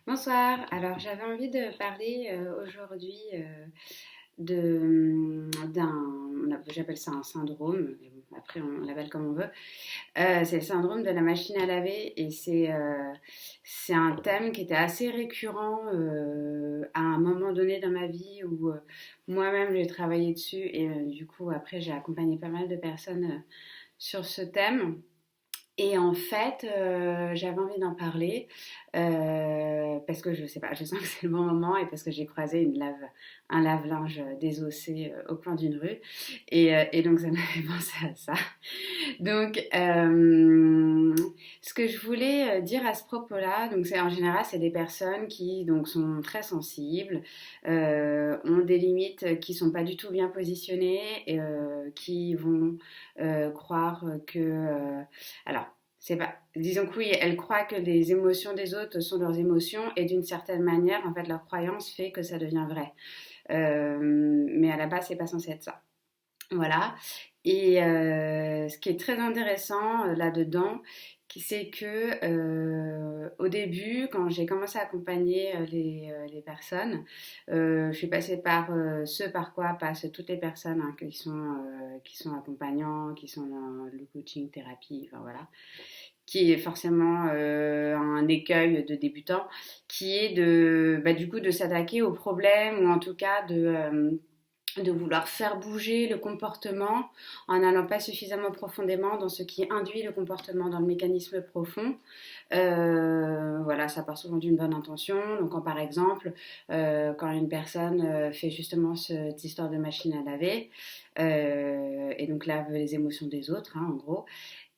Bonsoir. Alors, j'avais envie de parler aujourd'hui j'appelle ça un syndrome, mais bon, après on l'appelle comme on veut. C'est le syndrome de la machine à laver et c'est un thème qui était assez récurrent à un moment donné dans ma vie où moi-même j'ai travaillé dessus et du coup après j'ai accompagné pas mal de personnes sur ce thème. Et en fait, j'avais envie d'en parler parce que je sais pas, je sens que c'est le bon moment et parce que j'ai croisé un lave-linge désossé au coin d'une rue et donc ça m'a fait penser à ça. Donc, ce que je voulais dire à ce propos-là, donc c'est en général, c'est des personnes qui donc sont très sensibles, ont des limites qui sont pas du tout bien positionnées, et, qui vont croire que, alors, c'est pas, disons que oui, elles croient que les émotions des autres sont leurs émotions et d'une certaine manière, en fait, leur croyance fait que ça devient vrai. Mais à la base, c'est pas censé être ça. Voilà. Et ce qui est très intéressant là-dedans, c'est que au début, quand j'ai commencé à accompagner les personnes, je suis passée par ce par quoi passent toutes les personnes hein, qui sont accompagnants, qui sont dans le coaching, thérapie, enfin voilà, qui est forcément un écueil de débutant, qui est du coup de s'attaquer au problème ou en tout cas de vouloir faire bouger le comportement en n'allant pas suffisamment profondément dans ce qui induit le comportement, dans le mécanisme profond. Voilà, ça part souvent d'une bonne intention. Donc, quand, par exemple, quand une personne fait justement cette histoire de machine à laver, et donc lave les émotions des autres, hein, en gros,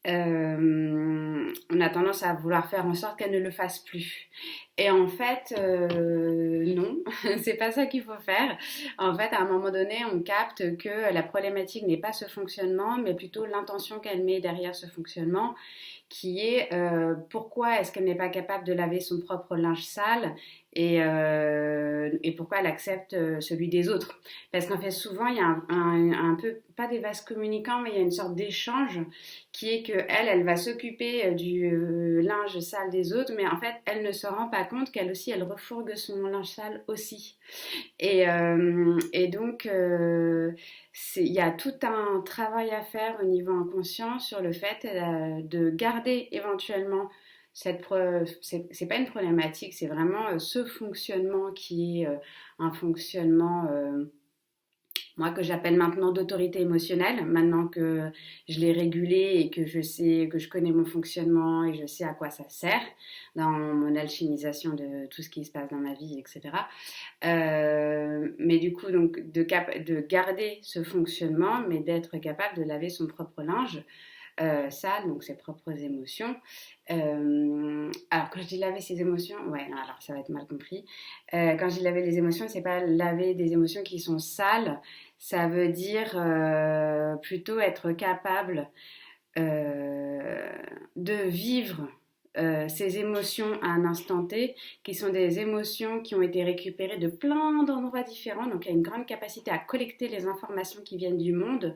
on a tendance à vouloir faire en sorte qu'elle ne le fasse plus. Et en fait, non, c'est pas ça qu'il faut faire. En fait, à un moment donné, on capte que la problématique n'est pas ce fonctionnement, mais plutôt l'intention qu'elle met derrière ce fonctionnement, qui est pourquoi est-ce qu'elle n'est pas capable de laver son propre linge sale et pourquoi elle accepte celui des autres. Parce qu'en fait, souvent, il y a un peu, pas des vases communicants, mais il y a une sorte d'échange qui est que elle va s'occuper du linge sale des autres, mais en fait, elle ne se rend pas compte qu'elle aussi, elle refourgue son linge sale aussi. Et donc, il y a tout un travail à faire au niveau inconscient sur le fait de garder éventuellement c'est pas une problématique, c'est vraiment ce fonctionnement qui est un fonctionnement moi que j'appelle maintenant d'autorité émotionnelle, maintenant que je l'ai régulé et que je sais, que je connais mon fonctionnement et je sais à quoi ça sert dans mon alchimisation de tout ce qui se passe dans ma vie, etc. Mais du coup, donc, de garder ce fonctionnement, mais d'être capable de laver son propre linge sale, donc ses propres émotions. Alors, quand je dis laver ses émotions, ouais, non, alors ça va être mal compris. Quand je dis laver les émotions, c'est pas laver des émotions qui sont sales, ça veut dire plutôt être capable euh, de vivre ces émotions à un instant T, qui sont des émotions qui ont été récupérées de plein d'endroits différents. Donc, il y a une grande capacité à collecter les informations qui viennent du monde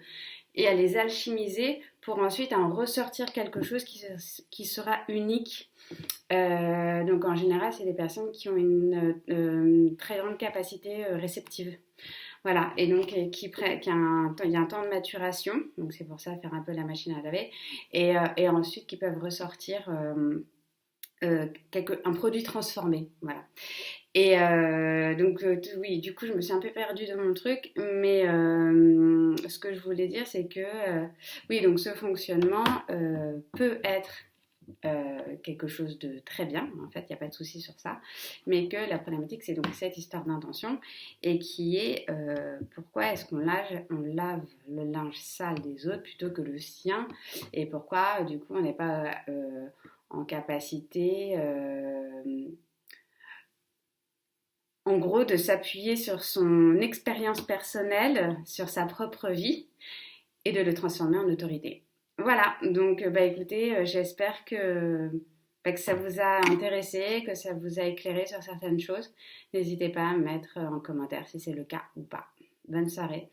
et à les alchimiser pour ensuite en ressortir quelque chose qui sera unique. Donc, en général, c'est des personnes qui ont une très grande capacité réceptive. Voilà, et donc il y a un temps de maturation, donc c'est pour ça faire un peu la machine à laver, et ensuite qui peuvent ressortir un produit transformé. Voilà. Et donc, oui, du coup, je me suis un peu perdue dans mon truc, mais ce que je voulais dire, c'est que, oui, donc ce fonctionnement peut être quelque chose de très bien, en fait, il n'y a pas de souci sur ça, mais que la problématique, c'est donc cette histoire d'intention, et qui est pourquoi est-ce on lave le linge sale des autres plutôt que le sien, et pourquoi, du coup, on n'est pas en capacité en gros, de s'appuyer sur son expérience personnelle, sur sa propre vie, et de le transformer en autorité. Voilà, donc bah, écoutez, j'espère que ça vous a intéressé, que ça vous a éclairé sur certaines choses. N'hésitez pas à me mettre en commentaire si c'est le cas ou pas. Bonne soirée.